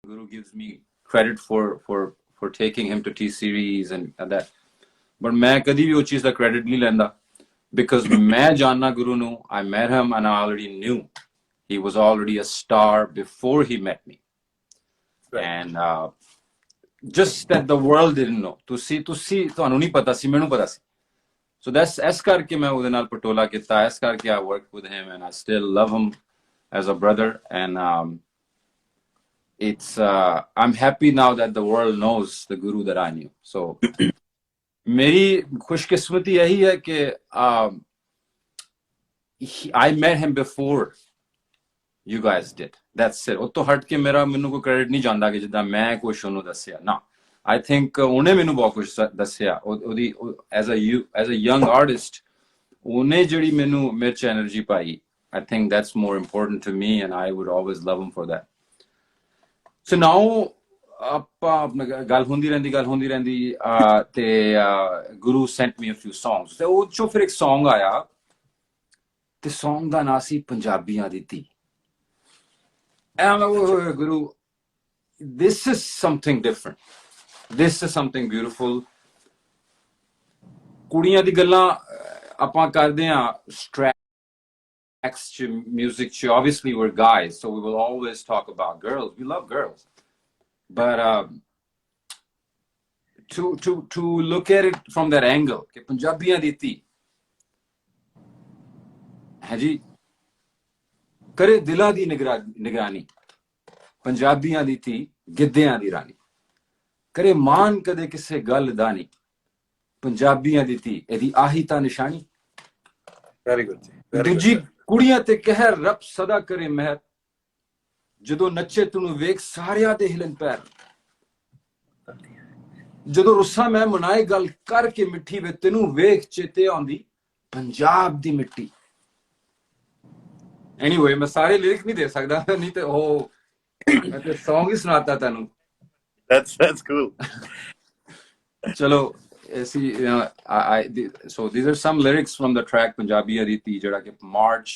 Guru gives me credit for taking him to T series and that. But मैं कभी भी वो चीज़ का credit नहीं लेंदा because मैं जानना Guru nu. I met him and I already knew he was already a star before he met me. Right. And just that the world didn't know. ਤੁਸੀਂ ਤੁਹਾਨੂੰ ਨਹੀਂ ਪਤਾ ਸੀ ਮੈਨੂੰ ਪਤਾ ਸੀ. So that's ਇਸ ਕਰਕੇ ਮੈਂ ਉਹਦੇ ਨਾਲ ਪਟੋਲਾ ਕੀਤਾ. ਇਸ ਕਰਕੇ I worked with him and I still love him as a brother. And it's I'm happy now that the world knows the Guru that I knew. So मेरी खुशकिस्मती यही है कि I met him before you guys did. That's it. ਉਹ ਤੋਂ ਹਟ ਕੇ ਮੇਰਾ ਮੈਨੂੰ ਕੋਈ ਕ੍ਰੈਡਿਟ ਨਹੀਂ ਜਾਂਦਾ ਕਿ ਜਿੱਦਾਂ ਮੈਂ ਕੁਛ ਉਹਨੂੰ ਦੱਸਿਆ ਨਾ. I think ਉਹਨੇ ਮੈਨੂੰ ਬਹੁਤ ਕੁਝ ਦੱਸਿਆ. ਉਹਦੀ as a young artist ਉਹਨੇ ਜਿਹੜੀ ਮੈਨੂੰ ਮੇਰੇ ਚ ਐਨਰਜੀ ਪਾਈ. I think that's more important to me and I would always love him for that. So now ਆਪਾਂ ਗੱਲ ਹੁੰਦੀ ਰਹਿੰਦੀ ਤੇ Guru sent me a few songs. ਤੇ ਉਹ ਚੋਂ ਫਿਰ ਇੱਕ song ਆਇਆ ਤੇ song ਦਾ ਨਾਂ ਸੀ ਪੰਜਾਬੀਆਂ ਦੀ ਧੀ. And I'm like, oh, Guru, this is something different. This is something beautiful. ਕੁੜੀਆਂ ਦੀ ਗੱਲਾਂ ਆਪਾਂ ਕਰਦੇ ਆ tracks music. Obviously we're guys, so we will always talk about girls. We love girls. But to look at it from that angle, कि पंजाबियां दी धी है जी करे दिला दी निगरानी पंजाबियां दी धी गिद्धियां दी रानी करे मान कदे किसे गल दा नहीं पंजाबियां दी धी एदी आही ता निशानी. Very good. दूजी कुड़ियां ते कहर रब सदा करे महर ਜਦੋਂ ਨੱਚੇ ਤੈਨੂੰ ਵੇਖ ਸਾਰਿਆਂ ਦੇ ਹਿਲਨ ਪੈਰ ਜਦੋਂ ਰੁੱਸਾ ਮੈਂ ਮਨਾਏ ਗੱਲ ਕਰਕੇ ਮਿੱਠੀ ਵੇ ਤੈਨੂੰ ਵੇਖ ਚੇਤੇ ਆਉਂਦੀ ਪੰਜਾਬ ਦੀ ਮਿੱਟੀ. ਐਨੀਵੇ ਮੈਂ ਸਾਰੇ ਲਿਰਿਕ ਨਹੀਂ ਦੇ ਸਕਦਾ ਨਹੀਂ ਤੇ ਉਹ ਮੈਂ ਤੇ Song ਹੀ ਸੁਣਾਤਾ ਤੈਨੂੰ. That's cool. ਚਲੋ see so these are some lyrics from the track ਪੰਜਾਬੀਆਂ ਦੀ ਧੀ ਜਿਹੜਾ ਕਿ March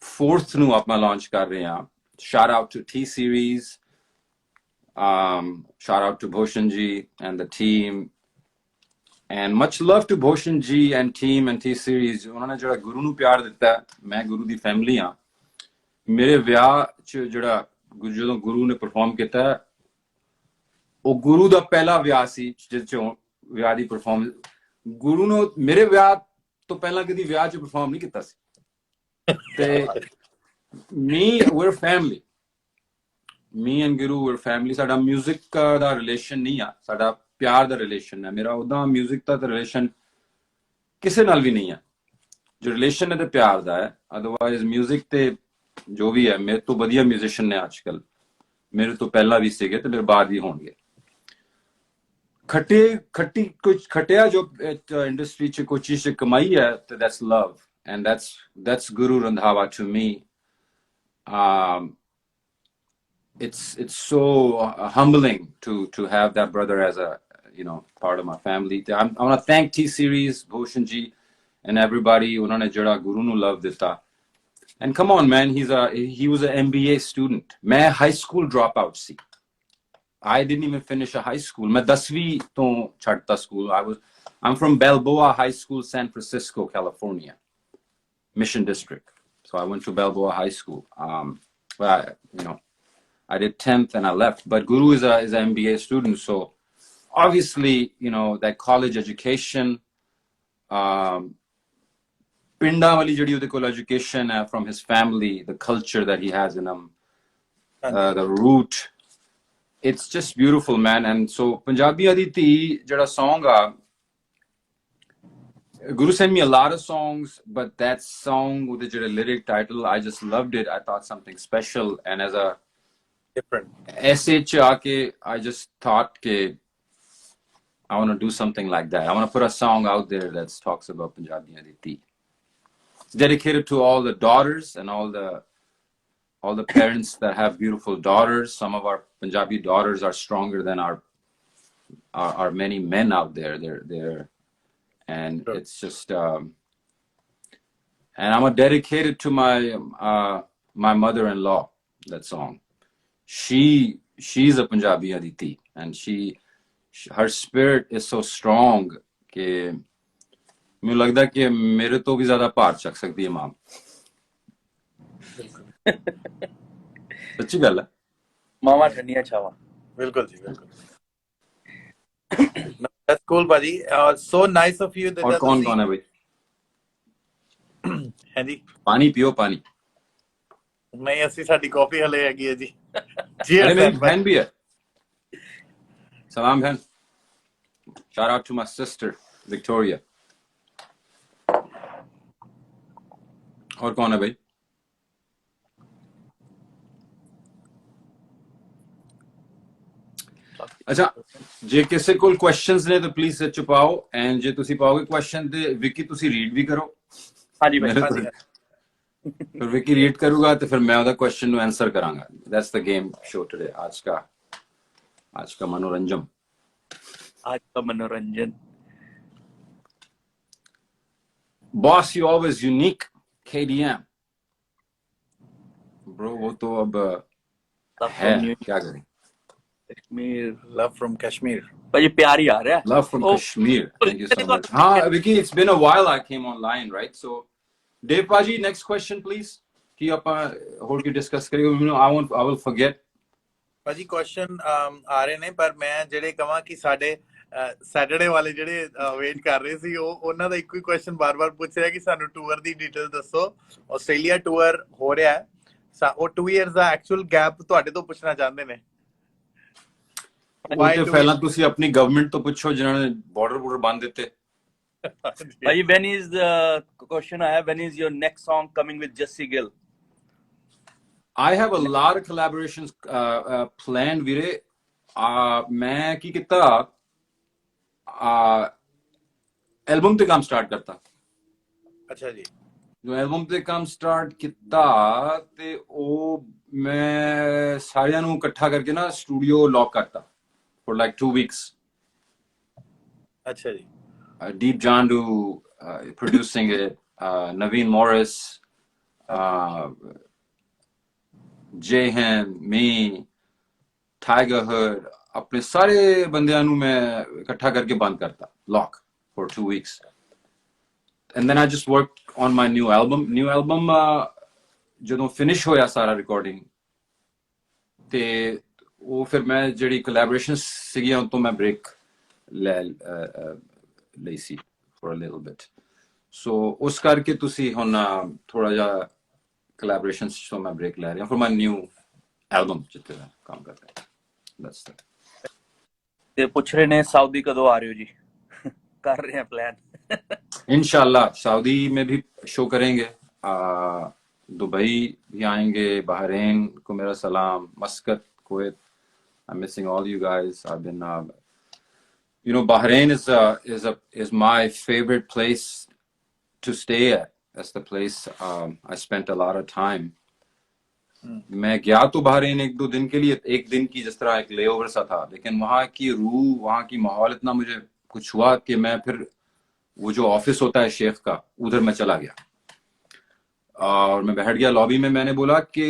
4th ਨੂੰ ਆਪਾਂ ਲਾਂਚ ਕਰ ਰਹੇ ਹਾਂ. Shout out to T series. Shout out to Bhoshanji and the team. And much love to Bhoshanji and team and T series. उन्होंने जड़ा गुरु नू प्यार दिता है. मैं गुरु दी फैमिली हाँ. मेरे विआह च जड़ा जो गुरु ने परफॉर्म किया है वो गुरु दा पहला विआह सी जिस चों विआह दी परफॉर्म गुरु ने मेरे विआह तो पहला कदी विआह च परफॉर्म नहीं किया सी. ते we're family. Me and Guru we're family. साडा म्यूजिक दा रिलेशन नहीं आ साडा प्यार दा रिलेशन है. मेरा उदा म्यूजिक दा रिलेशन किसे नाल भी नहीं है. जो रिलेशन है ते प्यार दा है. अदरवाइज म्यूजिक ते जो भी है मेरे तो बढ़िया म्यूजिशियन ने आजकल मेरे तो पहला भी सीगे ते मेरे बाद भी होंगे. खट्टी कुछ खटिया जो इंडस्ट्री च कोई चीज कमाई है तो that's love and that's Guru Randhawa to me. It's so humbling to have that brother as a part of my family. I want to thank T series, Bhoshanji, and everybody. उन्होंने जड़ा गुरु नु love दिता. And come on, man, he was an MBA student. मैं high school dropout C. I didn't even finish a high school. मैं 10वीं तो छड़ता school. I'm from Balboa High School, San Francisco, California, Mission District. So I went to Balboa High School. But I did 10th and I left. But Guru is an MBA student, so obviously that college education, pinda wali jehdi ude kol education from his family, the culture that he has in him, the root, it's just beautiful, man. And so Punjabiyan di Dhee jehda song Guru sent me a lot of songs, but that song with the lyric title, I just loved it. I thought something special, and as a different SH I just thought I want to do something like that. I want to put a song out there that talks about Punjabiyan di Dhee. It's dedicated to all the daughters and all the parents that have beautiful daughters. Some of our Punjabi daughters are stronger than our many men out there. They're and sure. It's just and I'm dedicated to my my mother-in-law. That song, she she's a Punjabi Aditi, and her spirit is so strong कि मुझे लगता है कि मेरे तो भी ज्यादा पार चक सकती है मां। सच्ची गल है। मामा ठंडिया छावा। बिल्कुल जी, बिल्कुल। No, that's cool, buddy. So nice of you that और कौन कौन है भाई? है जी। पानी पियो पानी। नहीं, असली साडी कॉफी हले हैगी है जी। अरे मेरी बहन भी है। सलाम बहन। Shout out to my sister Victoria. और कौन है भाई? अच्छा, जे किसी कोल क्वेश्चंस ने तो प्लीज सच पाओ, एंड जे तुसी पाओगे क्वेश्चन ते विकी तुसी रीड भी करो। हाँ जी भाई। फिर विकी रीड करूंगा तो फिर मैं ओदा क्वेश्चन नु आंसर करांगा। That's the game show today. आज का मनोरंजन। आज का मनोरंजन। Boss you always unique KDM bro, वो तो अब है, क्या करें। Kashmir, love from Kashmir. भाई प्यार ही आ रहा है। Love from Kashmir. Thank you so much. हाँ Vicky, it's been a while I came online, right? So Dave Paji, next question please. कि ਆਪਾਂ ਹੋਰ ਕੀ ਡਿਸਕਸ ਕਰੀਏ? I will forget. ਭਾਜੀ ਕੁਐਸਚਨ ਆ ਰਹੇ ਨੇ, ਪਰ ਮੈਂ ਜਿਹੜੇ ਕਹਾਂ ਕਿ ਸਾਡੇ ਸੈਟਰਡੇ ਵਾਲੇ ਜਿਹੜੇ ਵੇਟ ਕਰ ਰਹੇ ਸੀ, ਉਹਨਾਂ ਦਾ ਇੱਕੋ ਹੀ ਕੁਐਸਚਨ ਬਾਰ-ਬਾਰ ਪੁੱਛ ਰਿਹਾ ਕਿ ਸਾਨੂੰ ਟੂਰ ਦੀ ਡਿਟੇਲ ਦੱਸੋ। ਆਸਟ੍ਰੇਲੀਆ ਟੂਰ ਹੋ ਰਿਹਾ ਹੈ, ਉਹ 2 ਇਅਰਸ ਦਾ ਐਕਚੁਅਲ ਗੈਪ ਤੁਹਾਡੇ ਤੋਂ ਪੁੱਛਣਾ ਚਾਹੁੰਦੇ ਨੇ। ਉਹ ਤੇ ਪਹਿਲਾਂ ਤੁਸੀਂ ਆਪਣੀ ਗਵਰਨਮੈਂਟ ਤੋਂ ਪੁੱਛੋ ਜਿਨ੍ਹਾਂ ਨੇ ਬਾਰਡਰ ਬੰਦ ਦਿੱਤੇ। ਭਾਈ when is the question ਆਇਆ, when is your next song coming with Jessie Gill? I have a lot of collaborations planned ਵੀਰੇ। ਮੈਂ ਕੀ ਕੀਤਾ, ਐਲਬਮ ਤੇ ਕੰਮ ਸਟਾਰਟ ਕਰਤਾ। ਅੱਛਾ ਜੀ। ਜੋ ਐਲਬਮ ਤੇ ਕੰਮ ਸਟਾਰਟ ਕੀਤਾ ਤੇ ਉਹ ਮੈਂ ਸਾਰਿਆਂ ਨੂੰ ਇਕੱਠਾ ਕਰਕੇ ਨਾ ਸਟੂਡੀਓ ਲੌਕ ਕਰਤਾ for like 2 weeks. ਅੱਛਾ ਜੀ। Deep Jandu producing it, Naveen Morris, Jahan, me, Tiger Hood, अपने सारे बंदियां ਨੂੰ ਮੈਂ ਇਕੱਠਾ ਕਰਕੇ ਬੰਦ ਕਰਤਾ lock for 2 weeks. And then I just worked on my new album ਜਦੋਂ ਫਿਨਿਸ਼ ਹੋਇਆ ਸਾਰਾ ਰਿਕਾਰਡਿੰਗ ਤੇ ਉਹ ਫਿਰ ਮੈਂ ਜਿਹੜੀ ਕੋਲੈਬੋਰੇਸ਼ਨਸ ਸੀਗੀਆਂ ਉਹ ਤੋਂ ਮੈਂ ਬ੍ਰੇਕ ਲਈ ਸੀ for a little bit. So ਉਸ ਕਰਕੇ ਤੁਸੀਂ ਹੁਣ ਥੋੜਾ ਜਿਹਾ ਕੋਲੈਬੋਰੇਸ਼ਨਸ ਤੋਂ ਮੈਂ ਬ੍ਰੇਕ ਲੈ ਰਿਹਾ for my new album ਜਿੱਤੇ ਮੈਂ ਕੰਮ ਕਰ ਰਿਹਾ। That's that. ਤੇ ਪੁੱਛ ਰਹੇ ਨੇ ਸਾਊਦੀ ਕਦੋਂ ਆ ਰਹੇ ਹੋ ਜੀ? कर रहे हैं प्लान। इंशाल्लाह सऊदी में भी शो करेंगे, दुबई भी आएंगे, बहरीन को मेरा सलाम, मस्कत, Kuwait. I'm missing all you guys. I've been Bahrain is my favorite place to stay at. That's the place I spent a lot of time. मैं गया तो बहरीन 1-2 दिन के लिए, 1 दिन की जिस तरह एक लेओवर सा था, लेकिन वहाँ की रूह, वहाँ की माहौल इतना मुझे कुछ हुआ कि मैं फिर वो जो ऑफिस होता है शेख का, उधर मैं चला गया और मैं बैठ गया लॉबी में। मैंने बोला कि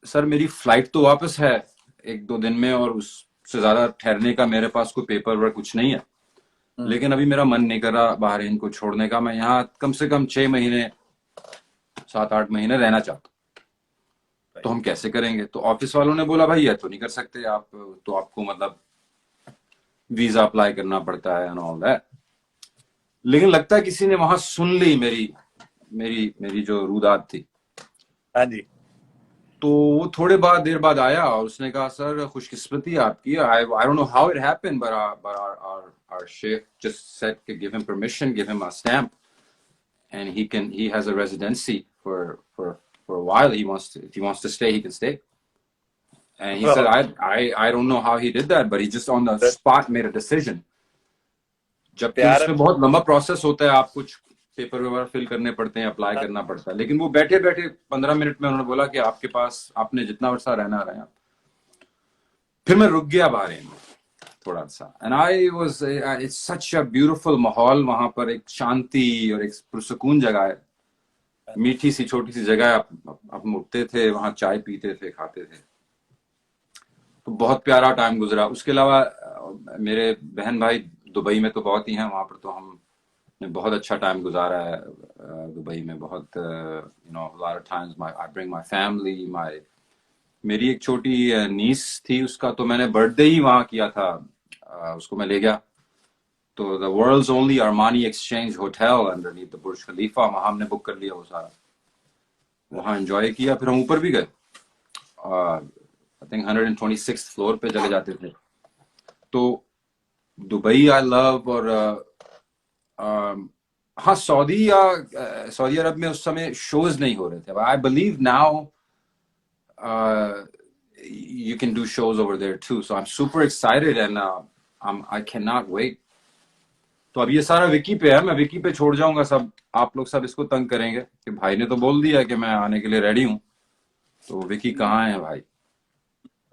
सर मेरी फ्लाइट तो वापस है 1-2 दिन में और उससे ज्यादा ठहरने का मेरे पास कोई पेपर वर्क कुछ नहीं है, लेकिन अभी मेरा मन नहीं कर रहा बहरीन को छोड़ने का। मैं यहाँ कम से कम 6 महीने 7-8 महीने रहना चाहता हूँ, तो हम कैसे करेंगे? तो ऑफिस वालों ने बोला भाई ये तो नहीं कर सकते आप, तो आपको मतलब वीजा अप्लाई करना पड़ता है एंड ऑल दैट। लेकिन लगता है किसी ने वहां सुन ली मेरी जो रूदात थी। हाँ जी। तो वो थोड़े देर बाद आया और उसने कहा सर खुशकिस्मती आपकी, I don't know how it happened, but our sheikh just said to give him permission, give him a stamp, and he has a residency for a while. If he wants to stay, he can stay. And he said, I don't know how he did that, but he just on the spot made a decision. जबकि इसमें बहुत लंबा process होता है, आप कुछ paper vapour fill करने पड़ते हैं, अप्लाई करना पड़ता है, लेकिन वो बैठे 15 मिनट में उन्होंने बोला कि आपके पास आपने जितना वर्षा रहना रहे। फिर मैं रुक गया बहरीन में थोड़ा सा, and it's such a beautiful माहौल वहां पर, एक शांति और एक पुरसुकून जगह है, मीठी सी छोटी सी जगह। आप उठते थे वहां, चाय पीते थे, खाते थे। तो बहुत प्यारा टाइम गुजरा। उसके अलावा मेरे बहन भाई दुबई में तो बहुत ही हैं, वहां पर तो हमने बहुत अच्छा टाइम गुजारा है दुबई में। बहुत lot of times I bring my family, my मेरी एक छोटी नीस थी, उसका तो मैंने बर्थडे ही वहां किया था। उसको मैं ले गया तो the world's only Armani Exchange hotel underneath the Burj Khalifa, वहां हमने बुक कर लिया वो सारा, वहां एंजॉय किया। फिर हम ऊपर भी गए, आई थिंक 126th फ्लोर पे चले जाते थे। तो दुबई आई लव। और हाँ, सऊदी अरब में उस समय शोज नहीं हो रहे थे। I believe now you can do shows over there too, so I'm super excited and I cannot wait. तो अब ये सारा विकी पे है, मैं विकी पे छोड़ जाऊंगा सब। आप लोग सब इसको तंग करेंगे कि भाई ने तो बोल दिया कि मैं आने के लिए रेडी हूँ, तो विकी कहाँ है भाई?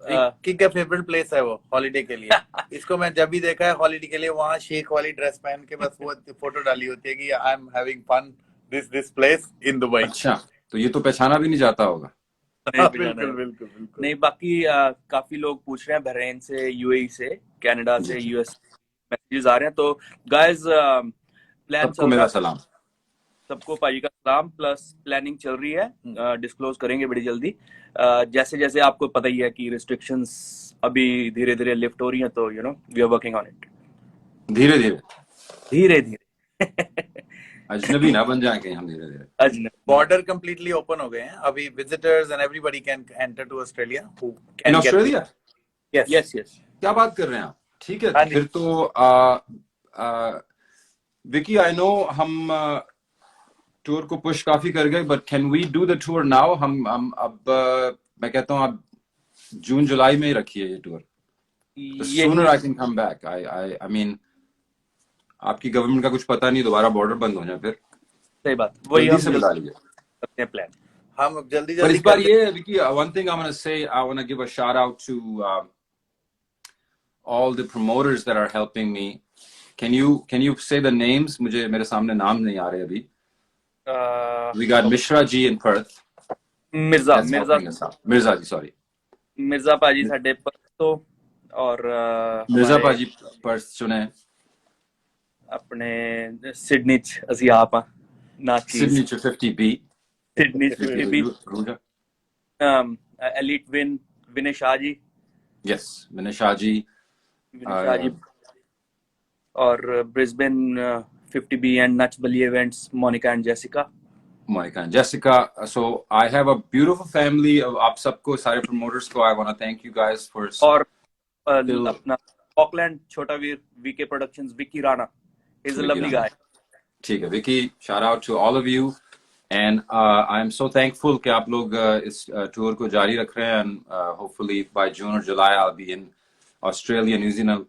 विकी का फेवरेट प्लेस है वो हॉलीडे के लिए। इसको मैं जब भी देखा है हॉलीडे के लिए, वहाँ शेख वाली ड्रेस पहन के बस वो फोटो डाली होती है कि I am having fun this place in Dubai. अच्छा, तो ये तो पहचाना भी नहीं जाता होगा। बिल्कुल बिल्कुल बिल्कुल। नहीं, बाकी काफी लोग पूछ रहे हैं बहरीन से, यूएई से, कनाडा से, यूएस मैसेजेस आ रहे हैं। तो गाइस प्लान सबको चल मेरा रहा है, सलाम। सबको भाई का सलाम। प्लस प्लानिंग चल रही है, डिस्क्लोज करेंगे बड़ी जल्दी। जैसे जैसे आपको पता ही है कि रिस्ट्रिक्शंस अभी धीरे धीरे लिफ्ट हो रही हैं, तो we are working on it. धीरे धीरे, धीरे धीरे अजनबी ना बन जाए कहीं हम धीरे धीरे। बॉर्डर कंप्लीटली ओपन हो गए हैं अभी, visitors and everybody can enter to Australia. In Australia? Yes yes. क्या बात कर रहे हैं आप? ठीक है, हाँ जी। फिर तो विकी आई नो हम टूर को पुश काफी कर गए, but can we do the tour now? हम अब मैं कहता हूँ आप जून जुलाई में ही रखिए ये tour. The sooner I can come back. I mean, आपकी गवर्नमेंट का कुछ पता नहीं, दोबारा बॉर्डर बंद हो जाए फिर। सही बात, वही जल्दी हम से बुला लीजिए। करते हैं प्लान। हम जल्दी पर जल्दी इस बार ये है Vicky, one thing I'm gonna say, I wanna give a shout out to all the promoters that are helping me. Can you say the names? मुझे मेरे सामने नाम नहीं आ रहे अभी। We got Mishra ji in Perth. Mirza ji, sorry. Mirza पाजी साडे परसों, और मिर्जा पाजी पर्थ चुने। अपने सिडनी च ਅਸੀਂ ਆਪ ਆ ਨਾਚੀਜ਼। सिडनी च 50B। Sydney 50B। Elite Vinay Shah ji. Yes, Vinay Shah ji. और Brisbane 50B and Nach Baliye events, Monica and Jessica. So I have a beautiful family of आप सबको, सारे promoters को I want to thank you guys for। और अपना ऑकलैंड छोटा वीर VK productions, Vicky Rana is a lovely guy। ठीक है Vicky, shout out to all of you and I am so thankful कि आप लोग इस टूर को जारी रख रहे हैं, and hopefully by June or July I'll be in Australia, New Zealand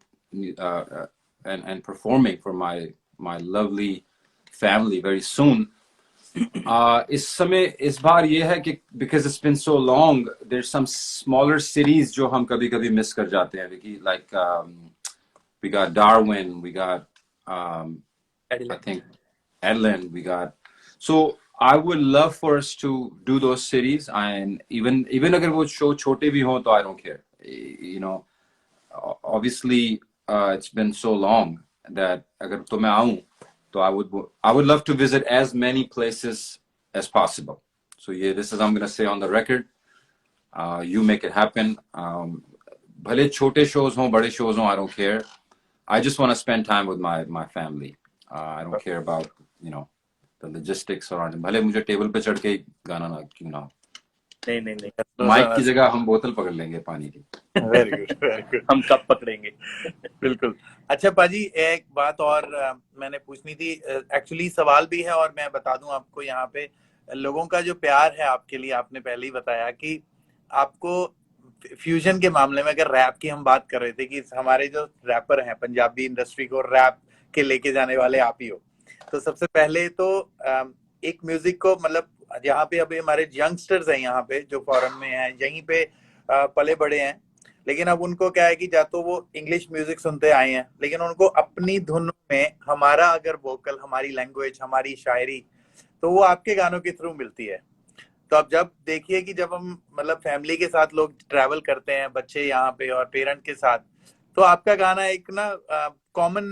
and performing for my lovely family very soon। इस समय इस बार ये है कि because it's been so long, there's some smaller cities जो हम कभी कभी मिस कर जाते हैं Vicky, like we got Darwin, we got I think Adelaide, we got, so I would love for us to do those cities, and even अगर वो show छोटे भी हों तो I don't care, obviously it's been so long that अगर तो मैं आऊं तो I would love to visit as many places as possible। So yeah, this is I'm gonna say on the record, you make it happen। भले छोटे shows हों बड़े shows हों, I don't care, I just want to spend time with my family। I don't care about the logistics around it। भले मुझे table पे चढ़ के गाना ना क्यों ना हो, नहीं माइक की जगह हम बोतल पकड़ लेंगे पानी की। वेरी गुड हम कब पकड़ेंगे। बिल्कुल। अच्छा पाजी, एक बात और मैंने पूछनी थी, एक्चुअली सवाल भी है और मैं बता दूं आपको, यहाँ पे लोगों का जो प्यार है आपके लिए, आपने पहले ही बताया कि आपको फ्यूजन के मामले में, अगर रैप की हम बात कर रहे थे कि हमारे जो रैपर हैं पंजाबी इंडस्ट्री को रैप के लेके जाने वाले आप ही हो, तो सबसे पहले तो एक म्यूजिक को, मतलब यहाँ पे अभी हमारे यंगस्टर्स हैं यहाँ पे जो फॉरेन में हैं, यहीं पे पले बड़े हैं, लेकिन अब उनको क्या है कि या तो वो इंग्लिश म्यूजिक सुनते आए हैं, लेकिन उनको अपनी धुन में हमारा अगर वोकल, हमारी लैंग्वेज, हमारी शायरी, तो वो आपके गानों के थ्रू मिलती है। तो अब जब देखिए कि जब हम मतलब फैमिली के साथ लोग ट्रैवल करते हैं, बच्चे यहाँ पे और पेरेंट के साथ, तो आपका गाना एक ना कॉमन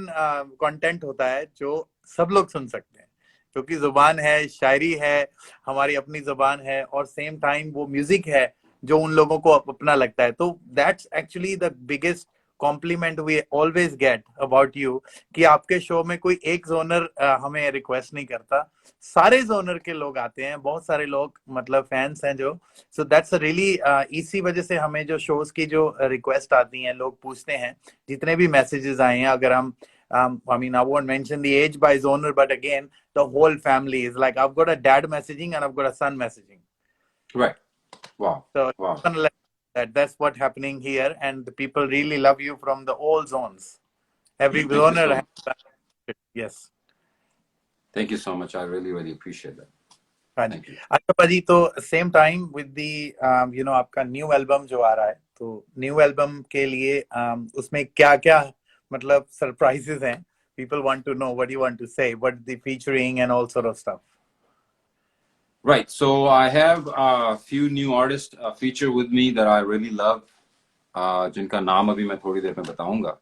कंटेंट होता है जो सब लोग सुन सकते हैं, क्योंकि जुबान है, शायरी है, हमारी अपनी जुबान है, और सेम टाइम वो म्यूजिक है जो उन लोगों को अपना लगता है. तो that's actually the biggest compliment we always get about you, कि आपके शो में कोई एक जोनर हमें रिक्वेस्ट नहीं करता, सारे जोनर के लोग आते हैं, बहुत सारे लोग मतलब फैंस हैं जो. सो दैट्स रियली, इसी वजह से हमें जो शोज की जो रिक्वेस्ट आती हैं, लोग पूछते हैं, जितने भी मैसेजेस आए हैं, अगर हम I mean, I won't mention the age by zoner, but again, the whole family is like, I've got a dad messaging and I've got a son messaging. Right. Wow. So Wow. that's what happening here, and the people really love you from the all zones. Every Thank you zoner so much. has, yes. Thank you so much. I really, really appreciate that. हाँ Thank ji. you. अच्छा पाजी, तो same time with the you know आपका new album जो आ रहा है, तो new album के लिए उसमें क्या क्या मतलब सरप्राइजेस हैं? People want to know what you want to say, what the featuring and all sort of stuff. Right. So I have a few new artists feature with me that I really love, जिनका नाम अभी मैं थोड़ी देर में बताऊंगा.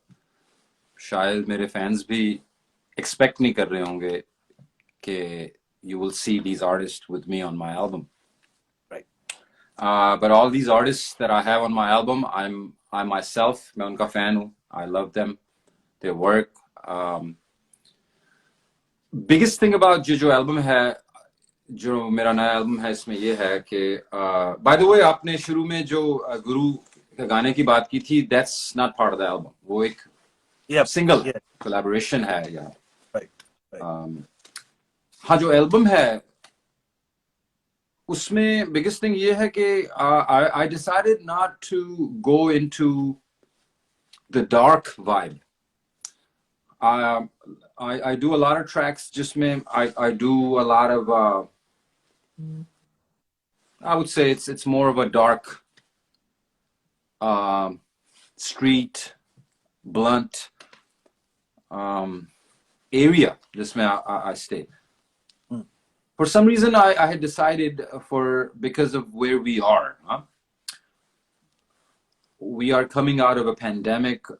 शायद मेरे fans भी एक्सपेक्ट नहीं कर रहे होंगे कि you will see these artists with me on my album. Right. But all these artists that I have on my album, I myself, मैं उनका fan हूँ. I love them, their work. Biggest thing about जो album है, जो मेरा नया album है, इसमें ये है कि बाय द वे आपने शुरू में जो गुरु के गाने की बात की थी, that's not part of the album. वो एक सिंगल कोलैबोरेशन है या हाँ. जो एल्बम है उसमें बिगेस्ट थिंग ये है कि I decided not to go into the dark vibe. I do a lot of tracks जिसमें I do a lot of I would say it's more of a dark street blunt area जिसमें I stay. For some reason I had decided because of where we are, we are coming out of a pandemic.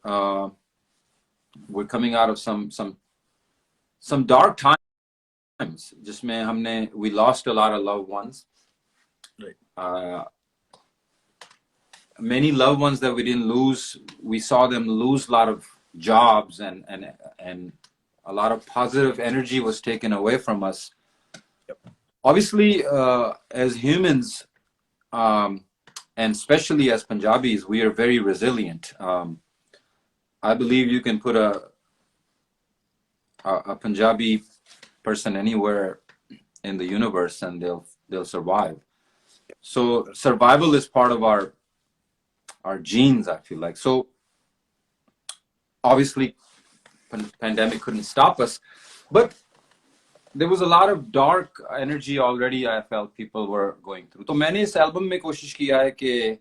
We're coming out of some dark times जिसमें हमने we lost a lot of loved ones. Right. Many loved ones that we didn't lose, we saw them lose a lot of jobs, and a lot of positive energy was taken away from us. Yep. Obviously, as humans, and especially as Punjabis, we are very resilient. I believe you can put a Punjabi person anywhere in the universe and they'll survive. So survival is part of our genes, I feel like. So obviously pandemic couldn't stop us, but there was a lot of dark energy already I felt people were going through. तो मैंने इस album में कोशिश किया है कि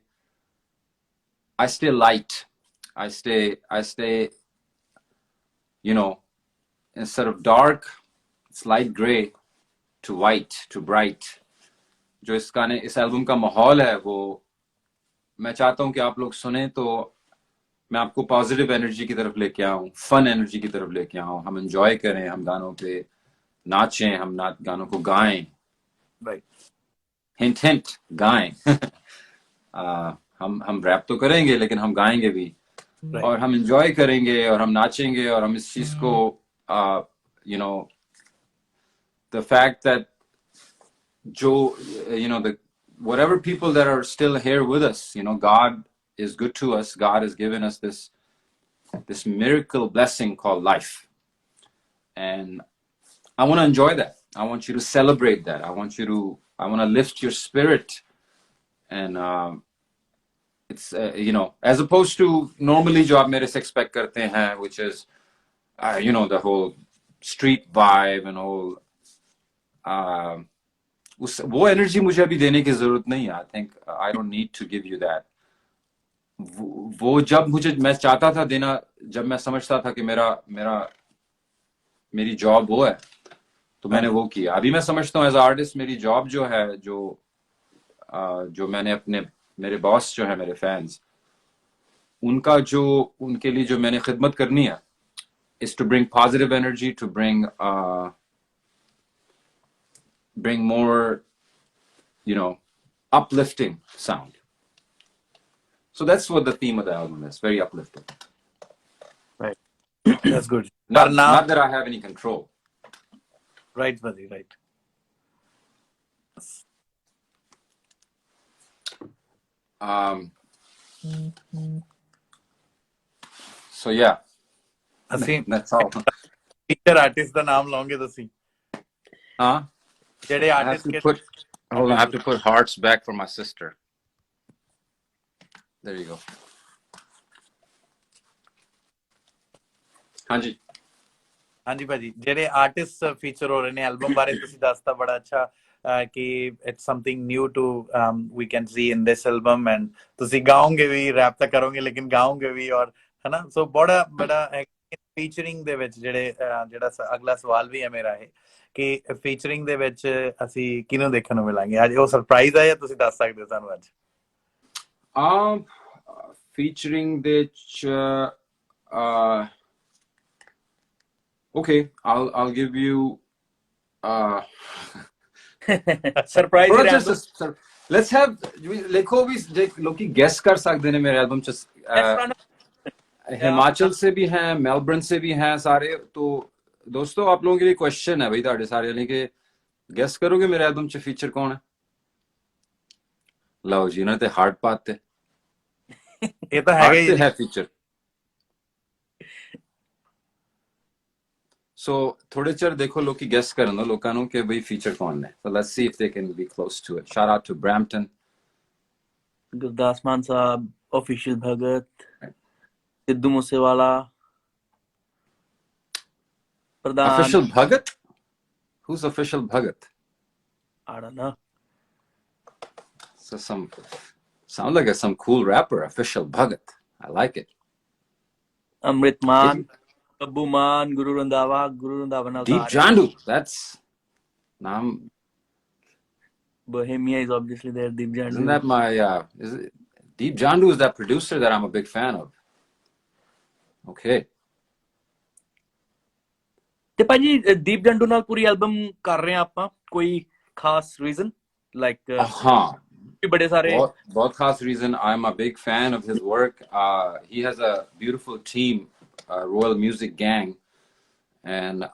I stay light. I stay, you know, instead of dark, it's light gray to white to bright. जो इस एल्बम का माहौल है वो मैं चाहता हूँ कि आप लोग सुने तो मैं आपको पॉजिटिव एनर्जी की तरफ लेके आऊँ, फन एनर्जी की तरफ लेके आऊँ, हम एंजॉय करें, हम गानों पे नाचें, हम गानों को गाएं. Right. हिंट हिंट गाएं. हम रैप तो करेंगे लेकिन हम गाएंगे भी. Right. और हम एंजॉय करेंगे और हम नाचेंगे और हम इस चीज को you know, the fact that जो you know, the whatever people that are still here with us, you know, God is good to us. God has given us this miracle blessing called life, and I want to enjoy that. I want you to celebrate that. I want to lift your spirit, and it's you know, as opposed to normally जो आप मेरे से expect करते हैं, which is you know, the whole street vibe and all. वो energy मुझे अभी देने की जरूरत नहीं है. I think I don't need to give you that. वो जब मैं चाहता था देना, जब मैं समझता था कि मेरी जॉब वो है, तो मैंने वो किया. अभी मैं समझता हूँ एज आर्टिस्ट मेरी जॉब जो है, जो जो मैंने अपने मेरे बॉस जो है मेरे फैंस उनका जो उनके लिए जो मैंने खिदमत करनी है is to bring positive energy, to bring more, you know, uplifting sound. So that's what the theme of the album is. Very uplifting. Right. That's good. Not, not that I have any control. Right, buddy. Right. So yeah. ਅਸੀਂ That's all. Feature artist ਦਾ ਨਾਮ ਲਓਗੇ ਤੁਸੀਂ ਜਿਹੜੇ I have to put, hold on, I have to put hearts back for my sister. There you go. ਹਾਂਜੀ ਹਾਂਜੀ ਭਾਜੀ ਜਿਹੜੇ artist feature ਹੋ ਰਹੇ ਨੇ ਐਲਬਮ ਬਾਰੇ ਤੁਸੀਂ ਦੱਸਤਾ ਬੜਾ ਅੱਛਾ ਕਿ it's something new to we can see in this album and ਤੁਸੀਂ ਗਾਓਗੇ ਵੀ ਰੈਪ ਤਾਂ ਕਰੋਗੇ ਲੇਕਿਨ ਗਾਓਗੇ ਵੀ ਔਰ ਹਨਾ ਸੋ ਬੜਾ ਫੀਚਰਿੰਗ ਦੇ ਵਿੱਚ ਜਿਹੜਾ ਅਗਲਾ ਸਵਾਲ ਵੀ ਹੈ ਮੇਰਾ ਇਹ ਕਿ ਫੀਚਰਿੰਗ ਦੇ ਵਿੱਚ ਅਸੀਂ ਕਿਹਨੂੰ ਦੇਖਣ ਨੂੰ ਮਿਲਾਂਗੇ ਅੱਜ ਉਹ ਸਰਪ੍ਰਾਈਜ਼ ਹੈ ਜਾਂ ਤੁਸੀਂ ਦੱਸ ਸਕਦੇ ਹੋ ਸਾਨੂੰ ਅੱਜ featuring the okay, I'll give you surprise let's have लिखो भी लोग की guess कर सकते हैं मेरे एल्बम च हिमाचल से भी हैं मेलबर्न से भी हैं सारे तो दोस्तों आप लोगों के लिए क्वेश्चन है भाई ताड़े सारे वाले के गेस करोगे मेरे एल्बम च फीचर कौन है लो जी ना ते हार्ट पाते ये तो है फीचर So थोड़े चर देखो लोग की गेस करन दो लोकां नु कि भाई फीचर कौन है so let's see if they can be close to it shout out to Brampton Gurdas मान साहब official Bhagat Sidhu Moosewala Pradhan official Bhagat who's official Bhagat I don't know so sound like some cool rapper official Bhagat I like it Amrit Maan Abbu Maan Guru Randhawa Deep Jandu that's naam Bohemia is obviously there Deep Jandu isn't that my is it Deep Jandu is that producer that I'm a big fan of okay ਤੇ ਭਾਜੀ ਦੀਪ ਜੰਡੂ ਨਾਲ ਪੂਰੀ album ਕਰ ਰਹੇ ਆ ਆਪਾਂ ਕੋਈ ਖਾਸ reason like ਹਾਂ ਬੜੇ ਸਾਰੇ ਬਹੁਤ ਖਾਸ reason I'm a big fan of his work he has a beautiful team Royal Music Gang and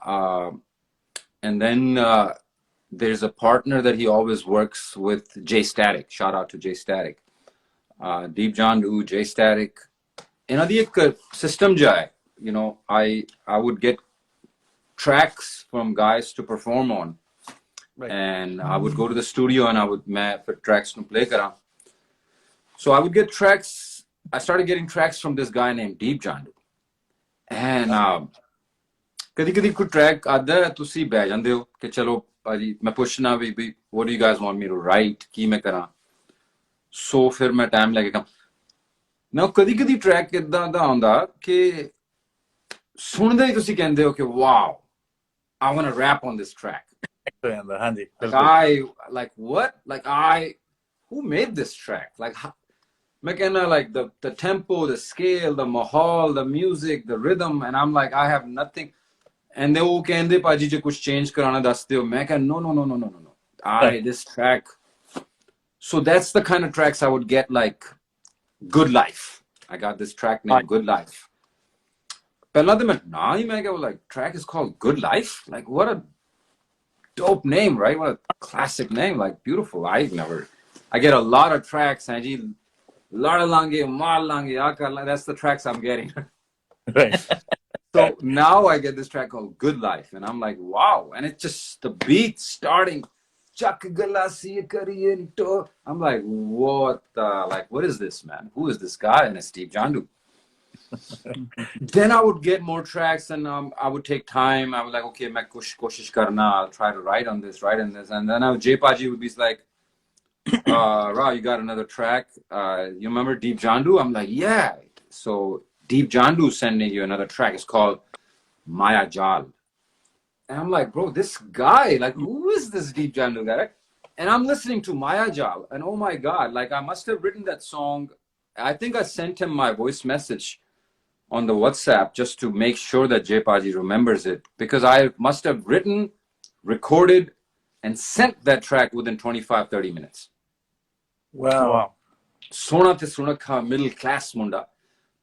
then there's a partner that he always works with Jay Static shout out to Jay Static Deep Jandu Jay Static ਇਹਨਾਂ ਦੀ ਇੱਕ system ਜਿਹਾ ਹੈ you know I would get tracks from guys to perform on right. And I would go to the studio and I would put tracks to play kara so I would get tracks I started getting tracks from this guy named Deep Jandu and ਕਦੀ ਕੋਈ track ਆਦਾ ਤੁਸੀਂ ਬਹਿ ਜਾਂਦੇ ਹੋ ਕਿ ਚਲੋ ਭਾਜੀ ਮੈਂ ਪੁੱਛਣਾ ਵੀ what do you guys want me to write ਕੀ ਮੈਂ ਕਰਾਂ so ਫਿਰ ਮੈਂ ਟਾਈਮ ਲੈ ਕੇ ਕੰਮ ਨਾ ਕਦੀ track ਇਦਾਂ ਦਾ ਆਉਂਦਾ ਕਿ ਸੁਣਦੇ ਹੀ ਤੁਸੀਂ ਕਹਿੰਦੇ ਹੋ ਕਿ wow I want to rap on this track. Like what? Like who made this track? Like like the tempo, the scale, the mahal, the music, the rhythm, and I'm like I have nothing. And they all kende paji je kuch change karana daste ho. Main no. This track. So that's the kind of tracks I would get like Good Life. I got this track named Good Life. ਪਹਿਲਾਂ ਤੇ ਮੈਂ ਕਿਹਾ like track is called Good Life like what a dope name right what a classic name like beautiful I get a lot of tracks and ji lada lange maar lange that's the tracks I'm getting right so now I get this track called Good Life and I'm like wow and it's just the beat starting chak galasi kariye to I'm like what is this man who is this guy and it's Deep Jandu then I would get more tracks and I would take time I would like okay main koshish karna I'll try to write on this and then Jay Paji would be like Ra you got another track you remember Deep Jandu I'm like yeah so Deep Jandu sending you another track it's called Maya Jal and I'm like bro this guy like who is this Deep Jandu guy And I'm listening to Maya Jal, and oh my God, like I must have written that song. I think I sent him my voice message on the WhatsApp just to make sure that Jay Paji remembers it, because I must have written, recorded, and sent that track within 25-30 minutes. Wow. Sona te sunakha middle class munda,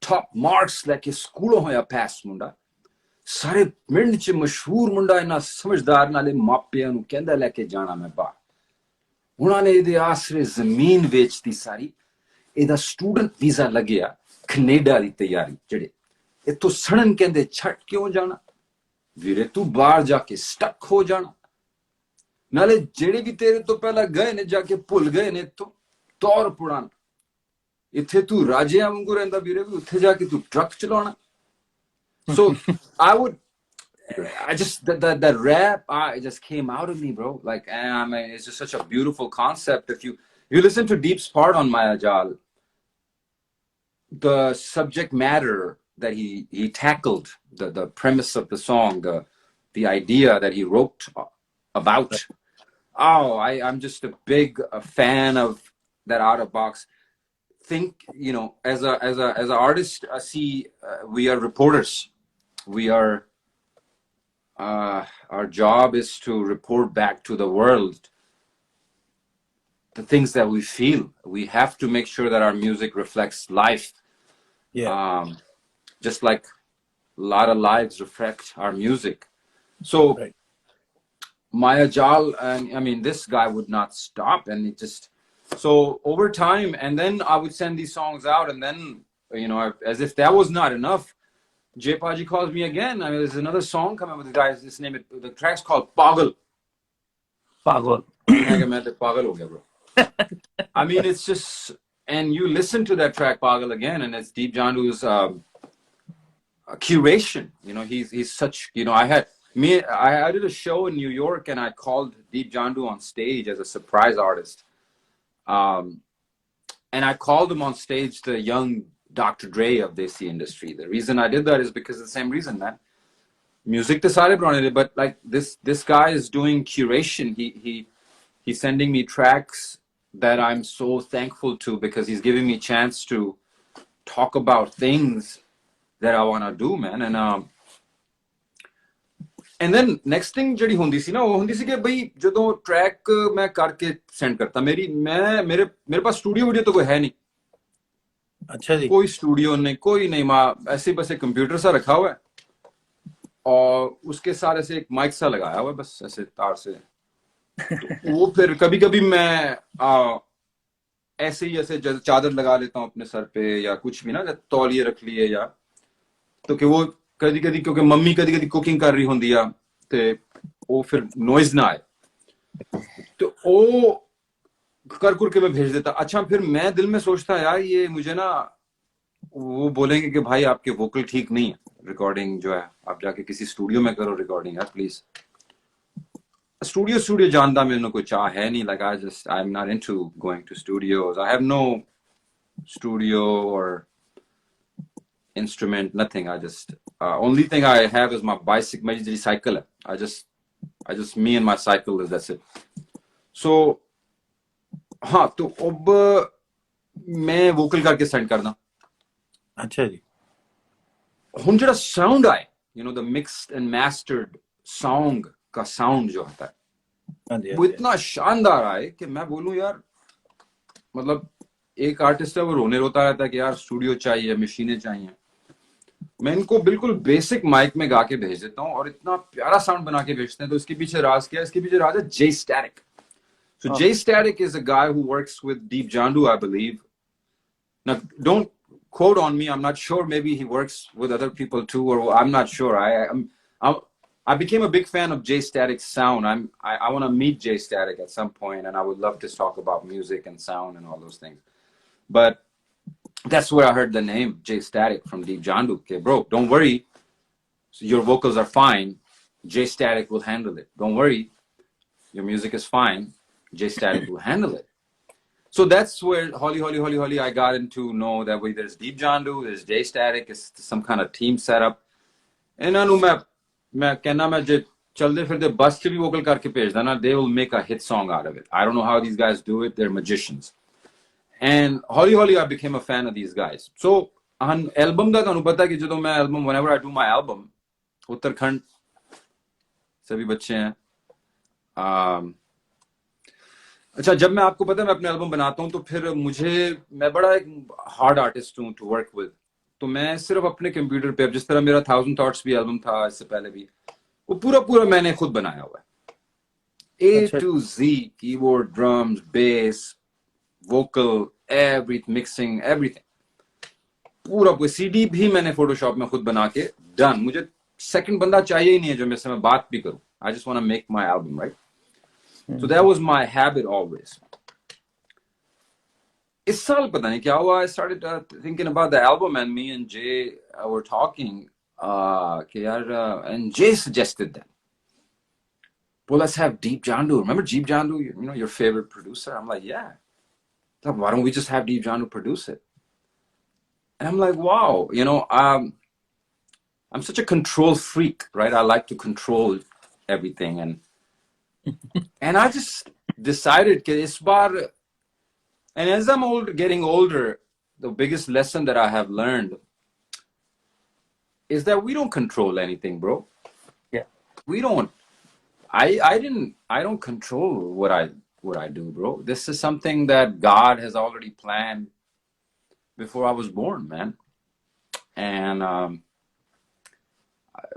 top marks like a school hoya pass munda. ਸਾਰੇ ਪਿੰਡ ਚ ਮਸ਼ਹੂਰ ਮੁੰਡਾ ਇਹਨਾਂ ਸਮਝਦਾਰ ਨਾਲੇ ਮਾਪਿਆਂ ਨੂੰ ਕਹਿੰਦਾ ਲੈ ਕੇ ਜਾਣਾ ਮੈਂ ਬਾਹਰ। ਉਹਨਾਂ ਨੇ ਇਹਦੇ ਆਸਰੇ ਜ਼ਮੀਨ ਵੇਚਤੀ ਸਾਰੀ, ਇਹਦਾ ਸਟੂਡੈਂਟ ਵੀਜ਼ਾ ਲੱਗਿਆ ਕੈਨੇਡਾ ਦੀ ਤਿਆਰੀ, ਜਿਹੜੇ ਇੱਥੋਂ ਸੜਨ ਕਹਿੰਦੇ ਛੱਡ ਕਿਉਂ ਜਾਣਾ ਵੀਰੇ, ਤੂੰ ਬਾਹਰ ਜਾ ਕੇ ਸਟਕ ਹੋ ਜਾਣਾ, ਨਾਲੇ ਜਿਹੜੇ ਵੀ ਤੇਰੇ ਤੋਂ ਪਹਿਲਾਂ ਗਏ ਨੇ ਜਾ ਕੇ ਭੁੱਲ ਗਏ ਨੇ ਇੱਥੋਂ ਤੌਰ ਪੁਰਾਣਾ, ਇੱਥੇ ਤੂੰ ਰਾਜਿਆਂ ਵਾਂਗੂ ਰਹਿੰਦਾ ਵੀਰੇ, ਵੀ ਉੱਥੇ ਜਾ ਕੇ ਤੂੰ ਟਰੱਕ ਚਲਾਉਣਾ। So I just that rap, it just came out of me, bro. Like, I mean, it's just such a beautiful concept. If you listen to Deep's part on Maya Jal, the subject matter that he tackled, the premise of the song, the idea that he wrote about. Oh, I'm just a big fan of that out of box. Think, you know, as an artist, I see we are reporters. We are our job is to report back to the world the things that we feel. We have to make sure that our music reflects life. Yeah. Just like a lot of lives reflect our music. So Right. Maya Jal, and I mean, this guy would not stop, and it just, so over time, and then I would send these songs out, and then, you know, as if that was not enough, Jay Paji calls me again. I mean, there's another song coming with the guys. This name, the track's called Pagal. Pagal. Pagal ho gaya, bro. I mean, it's just, and you listen to that track Pagal again, and it's Deep Jandu's curation. You know, he's such, you know, I did a show in New York, and I called Deep Jandu on stage as a surprise artist. And I called him on stage the young Dr. Dre of Desi industry. The reason I did that is because of the same reason, man. Music to sare banane, but like this guy is doing curation. He's sending me tracks that I'm so thankful to, because he's giving me chance to talk about things that I want to do, man. And then next thing ਜਿਹੜੀ ਹੁੰਦੀ ਸੀ ਨਾ, ਉਹ ਹੁੰਦੀ ਸੀ ਕਿ ਬਈ ਜਦੋਂ track ਮੈਂ ਕਰਕੇ ਸੈਂਡ ਕਰਤਾ, ਮੇਰੇ ਪਾਸ ਸਟੂਡੀਓ ਵੀਡੀਓ तो कोई है नहीं। अच्छा जी। कोई स्टूडियो नहीं, कोई नहीं, ऐसे बस एक कंप्यूटर सा रखा हुआ है और उसके सारे से एक माइक सा लगाया हुआ है बस ऐसे तार से। तो वो फिर कभी कभी मैं ऐसे ही ऐसे चादर लगा लेता हूँ अपने सर पे, या कुछ भी ना, तौलिए रख लिए, या तो कि वो कभी कभी, क्योंकि मम्मी कभी कभी कुकिंग कर रही होंगी है तो वो फिर नॉइज ना आए, तो वो कर के मैं भेज देता। अच्छा, फिर मैं दिल में सोचता यार ये मुझे ना, वो बोलेंगे कि भाई आपके वोकल ठीक नहीं है, रिकॉर्डिंग जो है आप जाके किसी स्टूडियो में करो रिकॉर्डिंग यार प्लीज। स्टूडियो जानता मेरे कोई चाह है नहीं, like I am not into going to studios, I have no studio और instrument, nothing. I just only thing I have is my bicycle, my cycle. I just me and my cycle is, that's it. So हाँ, तो अब मैं vocal करके send करना। अच्छा जी। हुन जेड़ा साउंड आए, you know, the mixed and mastered song का साउंड जो आता है वो इतना शानदार आए कि मैं बोलूं यार, मतलब एक आर्टिस्ट है वो रोने रोता रहता है कि यार स्टूडियो चाहिए, मशीनें चाहिए। मैं इनको बिल्कुल बेसिक माइक में गा के भेज देता हूँ और इतना प्यारा साउंड बना के भेजते हैं। तो इसके पीछे राज क्या है? इसके पीछे राज है Jay Static. So Jay Static is a guy who works with Deep Jandu, I believe. Now, don't quote on me. I'm not sure. Maybe he works with other people too, or I'm not sure. I became a big fan of Jay Static's sound. I want to meet Jay Static at some point, and I would love to talk about music and sound and all those things. But that's where I heard the name Jay Static from Deep Jandu. Okay, bro, don't worry. So your vocals are fine. Jay Static will handle it. Don't worry. Your music is fine. Jay Static will handle it. So that's where Holly, I got into know that way there's Deep Jandu, there's Jay Static, it's some kind of team setup. And I know मैं कहना मैं चलते फिरते बस च भी vocal करके भेजदा ना, they will make a hit song out of it. I don't know how these guys do it. They're magicians. And holi I became a fan of these guys. So on album da ਤੁਹਾਨੂੰ ਪਤਾ ਕਿ ਜਦੋਂ ਮੈਂ album, whenever I do my album, Uttarakhand सभी बच्चे हैं. अच्छा, जब मैं आपको पता है मैं अपने एल्बम बनाता हूँ तो फिर मैं बड़ा एक हार्ड आर्टिस्ट हूँ टू वर्क विद. तो मैं सिर्फ अपने कंप्यूटर पे, जिस तरह मेरा 1000 थॉट्स भी एल्बम था इससे पहले भी, वो पूरा मैंने खुद बनाया हुआ है. A to Z, keyboard, drums, base, vocal, everything, mixing, everything. पूरा सीडी भी मैंने फोटोशॉप में खुद बना के डन. मुझे सेकंड बंदा चाहिए ही नहीं है जो मेरे से मैं बात भी करूं. I just want to make my album, right? So that was my habit always. इस साल पता नहीं क्या हुआ, I started thinking about the album, and me and Jay were talking कि यार, and Jay suggested that, well, let's have Deep Jandu. Remember Deep Jandu, you know, your favorite producer? I'm like, yeah. Like, why don't we just have Deep Jandu produce it? And I'm like, wow, you know, I'm such a control freak, right? I like to control everything, and I just decided that this bar, and as I'm getting older, the biggest lesson that I have learned is that we don't control anything, bro. Yeah. We don't. I don't control what I do, bro. This is something that God has already planned before I was born, man. And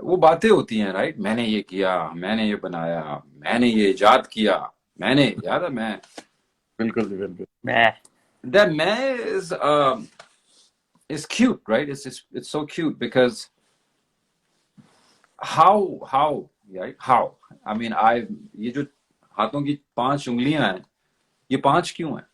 वो बातें होती हैं, right? मैंने ये किया, मैंने ये बनाया, मैंने ये इजाद किया, मैंने, याद है मैं, बिल्कुल that मैं is cute, right? It's so cute because how right? How? I mean, ये जो हाथों की 5 उंगलियां हैं, ये 5 क्यों हैं?